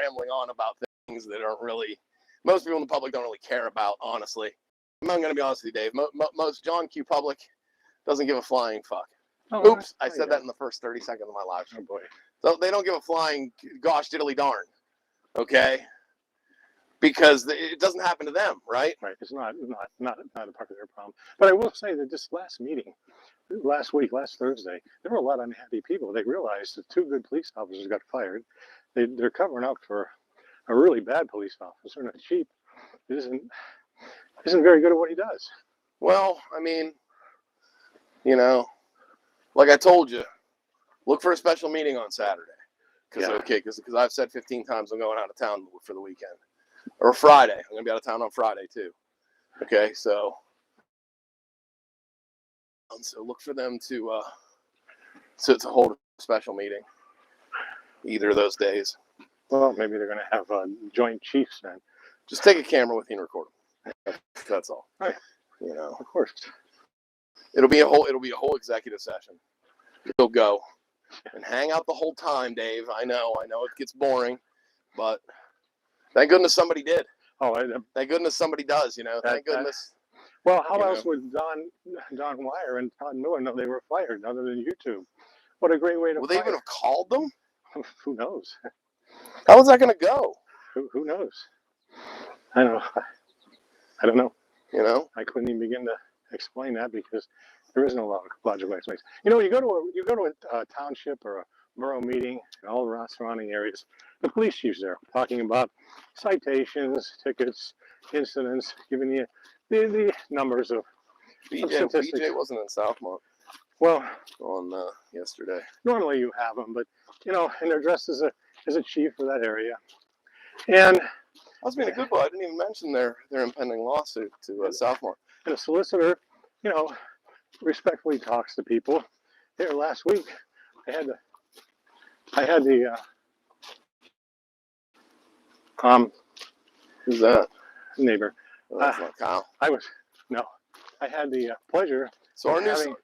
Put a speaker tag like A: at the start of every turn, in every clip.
A: rambling on about things that aren't really, most people in the public don't really care about, honestly. I'm going to be honest with you, Dave. Most John Q. public doesn't give a flying fuck. Oh, oops, I said that in the first 30 seconds of my live stream. Oh, boy. So they don't give a flying gosh diddly darn, okay? Because it doesn't happen to them, right?
B: Right. It's not a part of their problem. But I will say that this last meeting, last Thursday, there were a lot of unhappy people. They realized that 2 good police officers got fired. They're covering up for a really bad police officer, and a chief isn't very good at what he does.
A: Well, I mean, you know, like I told you, look for a special meeting on Saturday. Because I've said 15 times I'm going out of town for the weekend. Or Friday. I'm going to be out of town on Friday, too. Okay, so look for them to hold a special meeting either of those days.
B: Well, maybe they're going to have joint chiefs then.
A: Just take a camera with you and record them. That's all.
B: Right.
A: You know,
B: of course.
A: It'll be a whole executive session. You'll go and hang out the whole time, Dave. I know it gets boring, but thank goodness somebody did. Oh, thank goodness somebody does. You know, thank goodness.
B: Well, how else would Don Wire and Todd Miller know they were fired other than YouTube? What a great way to.
A: Would they even have called them?
B: Who knows?
A: How was that going to go?
B: Who knows? I don't know.
A: You know,
B: I couldn't even begin to explain that because there is no logical explanation. You know, you go to a township or a borough meeting in all the surrounding areas. The police chief's there talking about citations, tickets, incidents, giving you the numbers of statistics.
A: BJ wasn't in Southmont.
B: Well,
A: on yesterday.
B: Normally you have them, but you know, and they're dressed as a chief for that area. And
A: I was being a good boy. I didn't even mention their impending lawsuit to Southmont.
B: And a solicitor, you know, respectfully talks to people. Here last week, I had the
A: who's that?
B: Neighbor.
A: Oh, that's not Kyle.
B: I had the pleasure
A: of having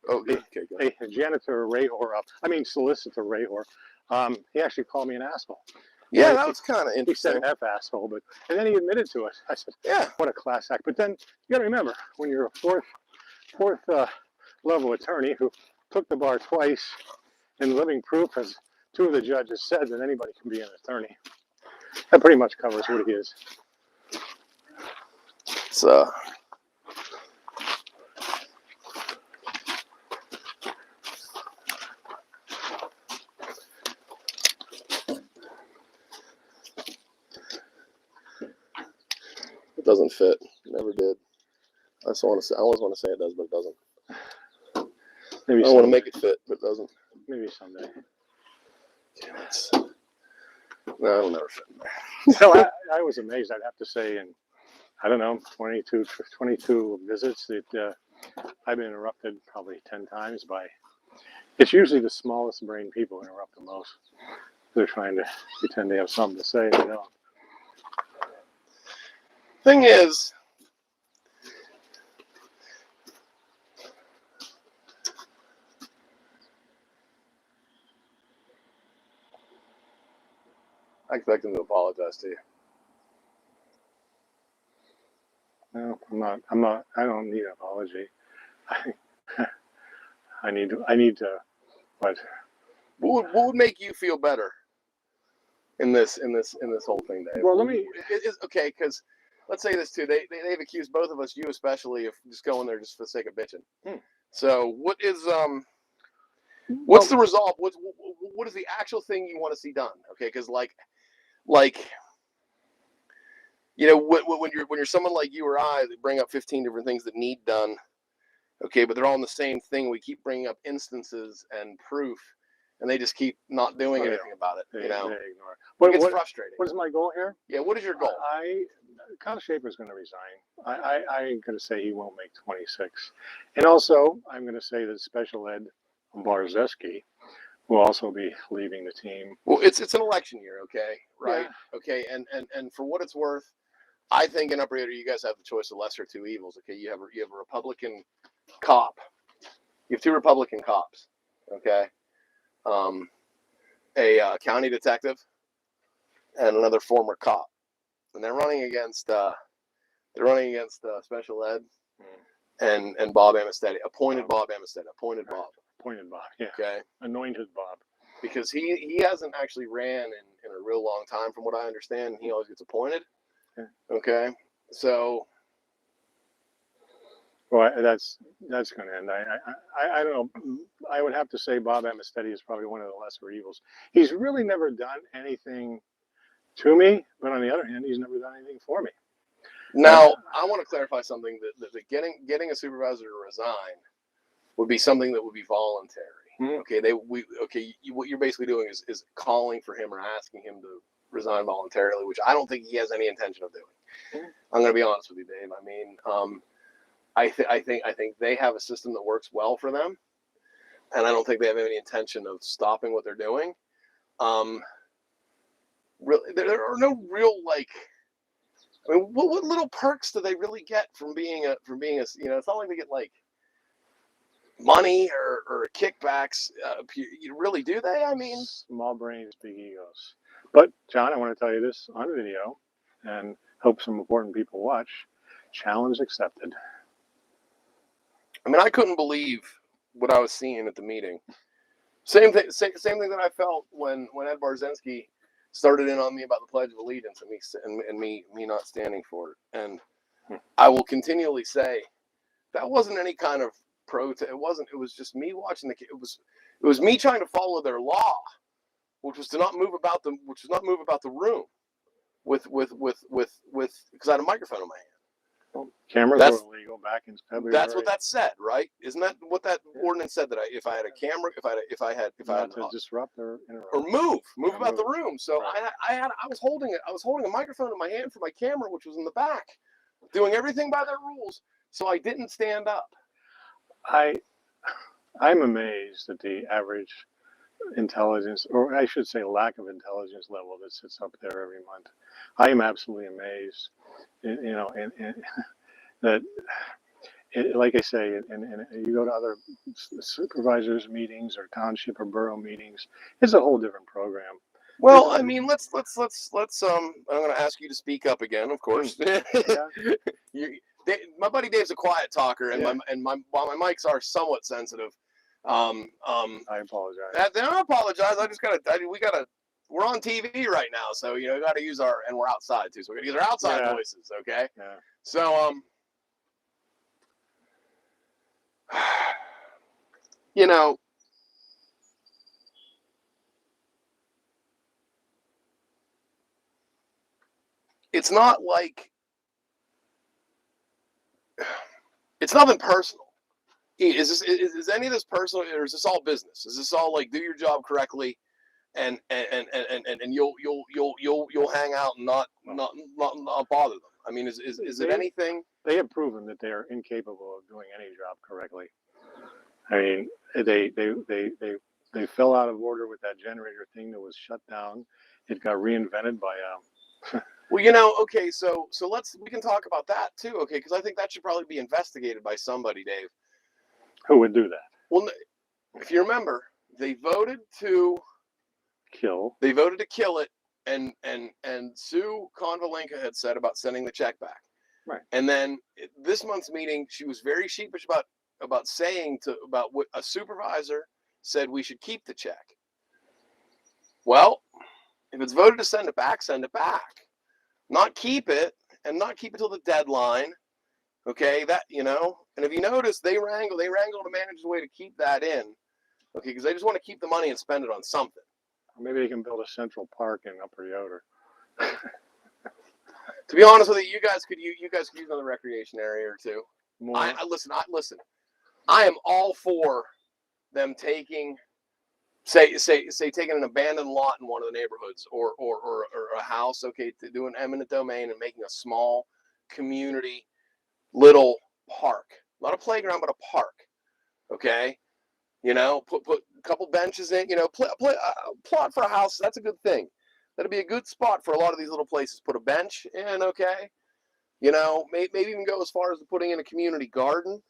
B: a janitor solicitor Rahor. He actually called me an asshole.
A: Yeah, that was kind of interesting.
B: He said F asshole, and then he admitted to it. I said,
A: yeah,
B: what a class act. But then you got to remember, when you're a fourth level attorney who took the bar twice, and living proof, as 2 of the judges said, that anybody can be an attorney. That pretty much covers what he is.
A: So. It doesn't fit. Never did. I always want to say it does, but it doesn't.
B: Maybe
A: I want to make it fit, but it doesn't.
B: Maybe someday.
A: No, it'll never fit in there.
B: So I was amazed, I'd have to say, in, I don't know, 22 visits that I've been interrupted probably 10 times by, it's usually the smallest brain people who interrupt the most. They're trying to pretend they have something to say, they don't.
A: Thing is, I expect him to apologize to you.
B: No, I'm not. I don't need an apology. I need to. But
A: what would make you feel better in this whole thing, Dave?
B: Well, let me.
A: Okay, because let's say this too. They've accused both of us, you especially, of just going there just for the sake of bitching. So what is what's the resolve? What is the actual thing you want to see done? Okay, because like you know, when you're someone like you or I that bring up 15 different things that need done, okay, but they're all in the same thing. We keep bringing up instances and proof, and they just keep not doing anything about it. You know,
B: they ignore it.
A: It's frustrating.
B: What is my goal here?
A: Yeah, what is your goal?
B: Kyle Schaefer's going to resign. I'm going to say he won't make 26, and also I'm going to say that Special Ed Barzeski will also be leaving the team.
A: Well, it's an election year, okay, right? Yeah. Okay, and for what it's worth, I think in Upper Erie, you guys have the choice of lesser two evils. Okay, you have a Republican cop. You have 2 Republican cops. Okay, a county detective and another former cop, and they're running against special ed and Bob Amistedi, appointed Bob Amistedi, appointed Bob.
B: Appointed Bob, yeah.
A: Okay.
B: Anointed Bob.
A: Because he hasn't actually ran in a real long time, from what I understand. He always gets appointed. Okay. So.
B: Well, that's going to end. I don't know. I would have to say Bob Amistedi is probably one of the lesser evils. He's really never done anything to me, but on the other hand, he's never done anything for me.
A: Now, I want to clarify something that getting a supervisor to resign would be something that would be voluntary.
B: Mm-hmm.
A: What you're basically doing is calling for him or asking him to resign voluntarily, which I don't think he has any intention of doing.
B: Mm-hmm.
A: I'm going to be honest with you, Dave. I mean, I think they have a system that works well for them, and I don't think they have any intention of stopping what they're doing. Really, there are no real I mean, what little perks do they really get from being a it's not like they get money or kickbacks. You really do they? I mean,
B: small brains, big egos. But John, I want to tell you this on video, and hope some important people watch. Challenge accepted.
A: I mean, I couldn't believe what I was seeing at the meeting. Same thing that I felt when Ed Barzynski started in on me about the Pledge of Allegiance and me not standing for it. And I will continually say that wasn't any kind of protest. It wasn't. It was just me watching it was me trying to follow their law, which was to not move about the room with because I had a microphone in my hand.
B: Well, cameras were illegal back in February.
A: That's what that said, right? Isn't that what that ordinance said? That if I had a camera, if I had
B: to disrupt or interrupt
A: or move about the room. So right. I was holding a microphone in my hand for my camera, which was in the back, doing everything by their rules. So I didn't stand up.
B: I'm amazed at the average intelligence, or I should say lack of intelligence level that sits up there every month. I am absolutely amazed, that, like I say, and you go to other supervisors meetings or township or borough meetings, it's a whole different program.
A: Well, I mean, let's. I'm going to ask you to speak up again, of course.
B: Yeah.
A: My buddy Dave's a quiet talker, and while my mics are somewhat sensitive,
B: I apologize.
A: I don't apologize. We're on TV right now, so we got to use and we're outside too, so we got to use our outside voices, okay?
B: Yeah.
A: So it's not like it's nothing personal. Is any of this personal, or is this all business? Is this all do your job correctly, and you'll hang out and not bother them? I mean, is it anything?
B: They have proven that they are incapable of doing any job correctly. I mean, they fell out of order with that generator thing that was shut down. It got reinvented by
A: Well, okay, so we can talk about that too, okay? Because I think that should probably be investigated by somebody, Dave.
B: Who would do that?
A: Well, if you remember, they voted to kill it, and Sue Konvalinka had said about sending the check back.
B: Right.
A: And then this month's meeting, she was very sheepish about saying about what a supervisor said we should keep the check. Well, if it's voted to send it back, send it back. Not keep it, and not keep it till the deadline. Okay, and if you notice, they wrangle to manage a way to keep that in. Okay, because they just want to keep the money and spend it on something.
B: Maybe they can build a central park in Upper Yoder.
A: To be honest with you, you guys could use another recreation area or two.
B: More.
A: Listen. I am all for them taking, say taking an abandoned lot in one of the neighborhoods or a house, okay, to do an eminent domain and making a small community little park, not a playground, but a park. Okay, put a couple benches in, plot for a house. That's a good thing. That'd be a good spot for a lot of these little places. Put a bench in, okay. Maybe even go as far as putting in a community garden.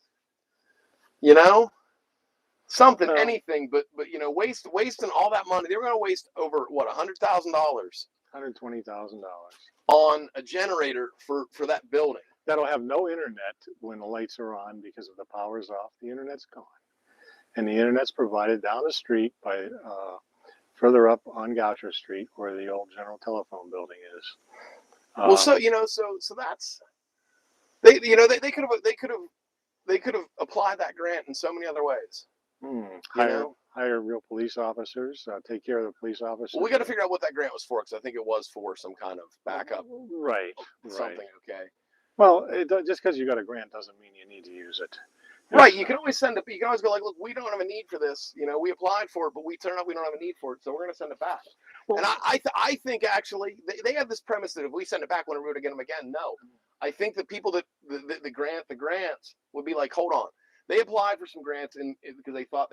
A: Something, anything, but wasting all that money. They were going to waste over $100,000
B: $120,000.
A: On a generator for that building.
B: That'll have no internet when the lights are on because if the power's off, the internet's gone. And the internet's provided down the street by further up on Goucher Street where the old General Telephone building is.
A: Well, so that's they could have applied that grant in so many other ways.
B: Hire real police officers, take care of the police officers.
A: Well, we got to figure out what that grant was for, because I think it was for some kind of backup.
B: Right.
A: Something, okay.
B: Well, just because you got a grant doesn't mean you need to use it.
A: Right. You can always you can always go like, look, we don't have a need for this. We applied for it, but we turned out we don't have a need for it, so we're going to send it back. Well, and I think actually they have this premise that if we send it back, we're going to get them again. No, I think the people that the grants would be like, hold on. They applied for some grants because they thought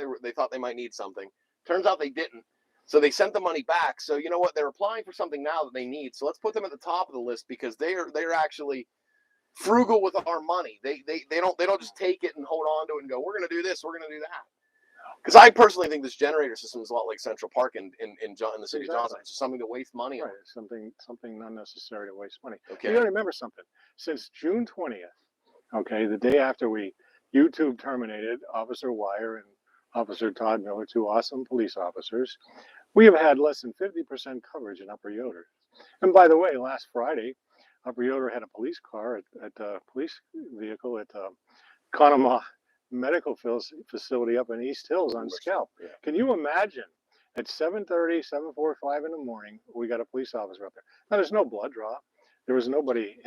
A: they might need something. Turns out they didn't. So they sent the money back. So you know what? They're applying for something now that they need. So let's put them at the top of the list because they're actually frugal with our money. They don't just take it and hold on to it and go, we're going to do this, we're going to do that. Because I personally think this generator system is a lot like Central Park in the city of Johnson. It's just something to waste money on.
B: Right, something unnecessary to waste money.
A: Okay.
B: You got to remember something. Since June 20th, okay, the day after YouTube terminated Officer Wire and Officer Todd Miller, two awesome police officers, we have had less than 50% coverage in Upper Yoder. And by the way, last Friday, Upper Yoder had a police car at a police vehicle at Conemaugh Medical Facility up in East Hills on Scalp. Yeah. Can you imagine at 7:30, 7:45 in the morning, we got a police officer up there. Now, there's no blood draw. There was nobody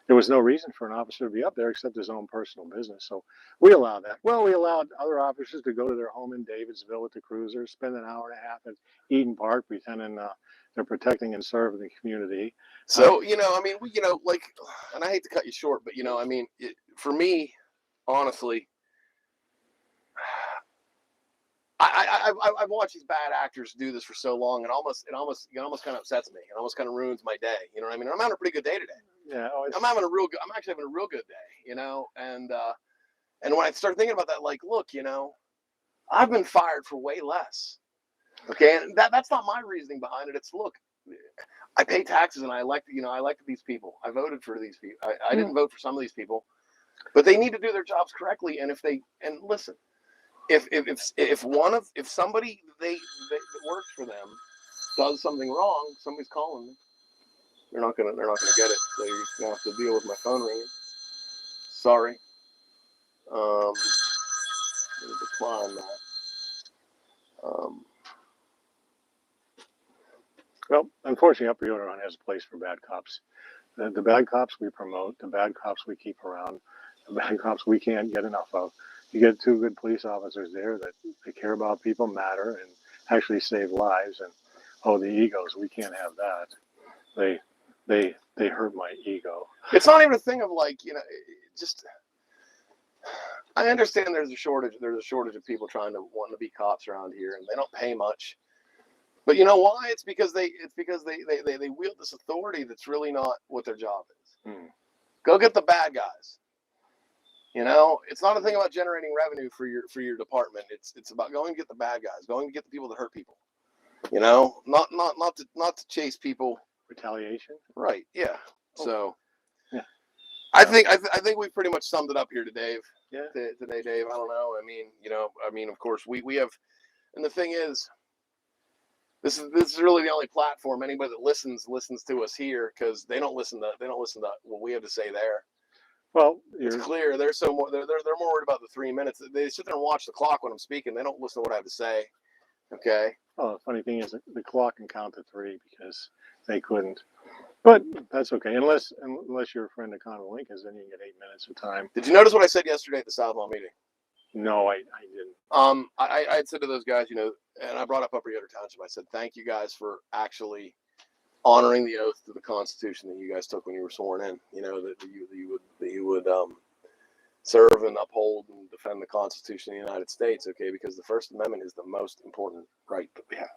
B: there was no reason for an officer to be up there except his own personal business. So we allowed that. Well, we allowed other officers to go to their home in Davidsville at the Cruiser, spend an hour and a half at Eden Park pretending they're protecting and serving the community.
A: So, and I hate to cut you short, but, for me, honestly, I've watched these bad actors do this for so long, and it almost kind of upsets me. It almost kind of ruins my day. You know what I mean? I'm having a pretty good day today.
B: Yeah.
A: I'm actually having a real good day. And when I start thinking about that, like, look, I've been fired for way less. Okay, and that's not my reasoning behind it. It's look, I pay taxes and I elected these people. I voted for these people. I didn't vote for some of these people, but they need to do their jobs correctly. And listen, if somebody that works for them does something wrong, somebody's calling them. They're not gonna get it. So you're just gonna have to deal with my phone ringing. Sorry. I'm gonna decline that.
B: Well, unfortunately, Upper Yoder has a place for bad cops. The bad cops we promote, the bad cops we keep around, the bad cops we can't get enough of. You get two good police officers there that they care about people, matter, and actually save lives. And the egos, we can't have that. They hurt my ego.
A: It's not even a thing of I understand there's a shortage of people wanting to be cops around here, and they don't pay much. But you know why? It's because they wield this authority that's really not what their job is. Go get the bad guys. It's not a thing about generating revenue for your department. It's about going to get the bad guys, going to get the people that hurt people. Not to chase people.
B: Retaliation.
A: Right. Yeah. So.
B: Yeah.
A: I think we've pretty much summed it up here today.
B: Yeah.
A: Today, Dave. I don't know. Of course we have, and the thing is, this is really the only platform anybody that listens to us here, because they don't listen to what we have to say there.
B: Well,
A: it's clear they're more worried about the 3 minutes. They sit there and watch the clock when I'm speaking. They don't listen to what I have to say. Okay.
B: Oh, the funny thing is the clock can count to 3 because they couldn't. But that's okay, unless you're a friend of Conor Lincoln's, then you can get 8 minutes of time.
A: Did you notice what I said yesterday at the Southlaw meeting?
B: No, I didn't.
A: I had said to those guys, and I brought up Upper Yoder Township. I said, thank you guys for actually honoring the oath to the Constitution that you guys took when you were sworn in. That you would serve and uphold and defend the Constitution of the United States. Okay, because the First Amendment is the most important right that we have.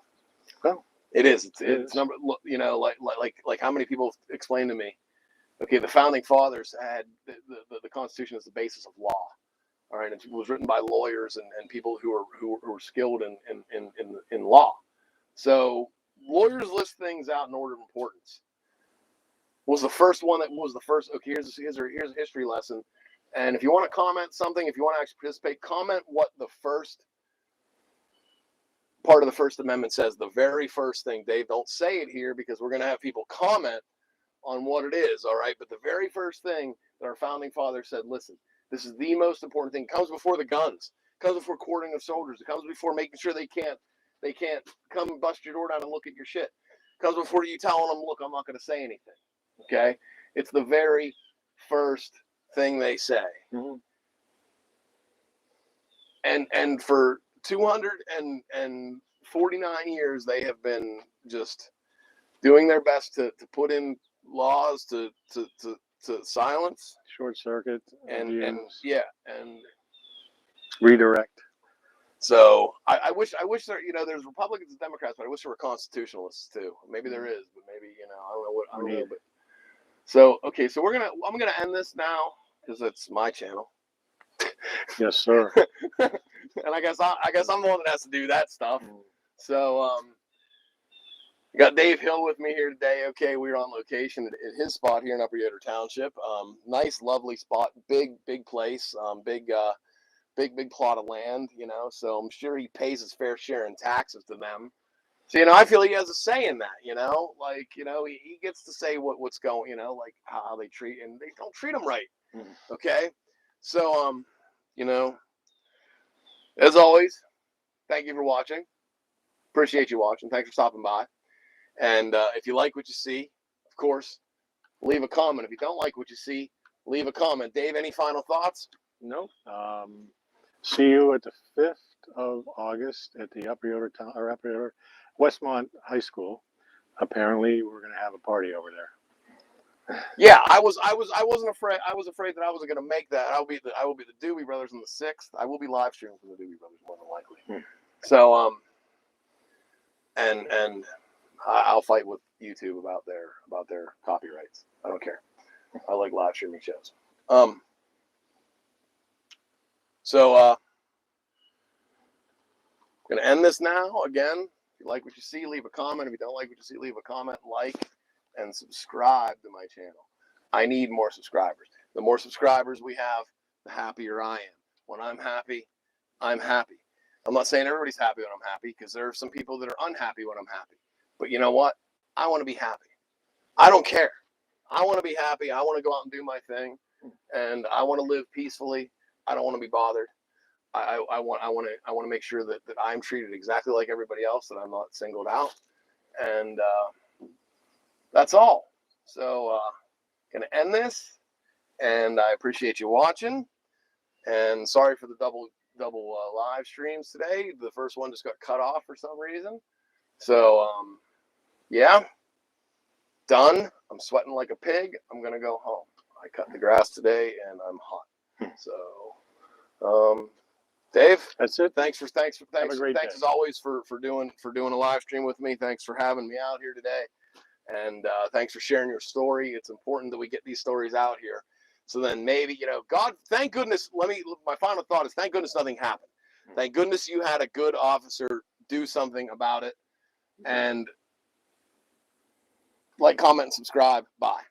B: Well,
A: it is. It's number. Like how many people explained to me? Okay, the founding fathers had the Constitution as the basis of law. All right, it was written by lawyers and people who were skilled in law. So lawyers list things out in order of importance. Was the first one that was the first. Okay, here's a history lesson. And if you want to comment something, if you want to actually participate, comment what the first part of the First Amendment says. The very first thing. Dave, don't say it here because we're going to have people comment on what it is, all right? But the very first thing that our founding fathers said, listen, this is the most important thing. It comes before the guns. It comes before quartering of soldiers. It comes before making sure they can't come and bust your door down and look at your shit. It comes before you telling them, look, I'm not going to say anything, okay? It's the very first thing they say.
B: Mm-hmm.
A: And for 249 years, they have been just doing their best to put in laws to silence,
B: short circuit,
A: and
B: redirect.
A: So I wish there, there's Republicans and Democrats, but I wish there were constitutionalists too. Maybe there is, but maybe I don't know. But so okay, so I'm gonna end this now because it's my channel.
B: Yes, sir.
A: And I guess I'm the one that has to do that stuff. So got Dave Hill with me here today. Okay, we're on location at his spot here in Upper Yoder Township. Nice, lovely spot. Big place. Big plot of land. So I'm sure he pays his fair share in taxes to them. So I feel he has a say in that. He gets to say what's going. Like how they treat, and they don't treat him right. Okay, so as always, thank you for watching. Appreciate you watching. Thanks for stopping by. And if you like what you see, of course, leave a comment. If you don't like what you see, leave a comment. Dave, any final thoughts?
B: No. See you at the 5th of August at the Upper Yoder Westmont High School. Apparently, we're going to have a party over there.
A: Yeah, I wasn't afraid. I was afraid that I wasn't going to make that. I will be the Doobie Brothers on the 6th. I will be live streaming from the Doobie Brothers more than likely. So and I'll fight with YouTube about their copyrights. I don't care. I like live streaming shows. So I'm gonna end this now. Again, if you like what you see, leave a comment. If you don't like what you see, leave a comment, like, and subscribe to my channel. I need more subscribers. The more subscribers we have, the happier I am. When I'm happy, I'm happy. I'm not saying everybody's happy when I'm happy, because there are some people that are unhappy when I'm happy. But you know what? I want to be happy. I don't care. I want to be happy. I want to go out and do my thing, and I want to live peacefully. I don't want to be bothered. I want to make sure that I'm treated exactly like everybody else, that I'm not singled out, and that's all. So gonna end this, and I appreciate you watching, and sorry for the double live streams today. The first one just got cut off for some reason. So yeah, done. I'm sweating like a pig. I'm gonna go home. I cut the grass today, and I'm hot. So Dave,
B: that's it.
A: Thanks as always for doing a live stream with me. Thanks for having me out here today, and thanks for sharing your story. It's important that we get these stories out here, so then maybe God. Thank goodness. My final thought is, thank goodness nothing happened. Thank goodness you had a good officer do something about it. And like, comment, and subscribe. Bye.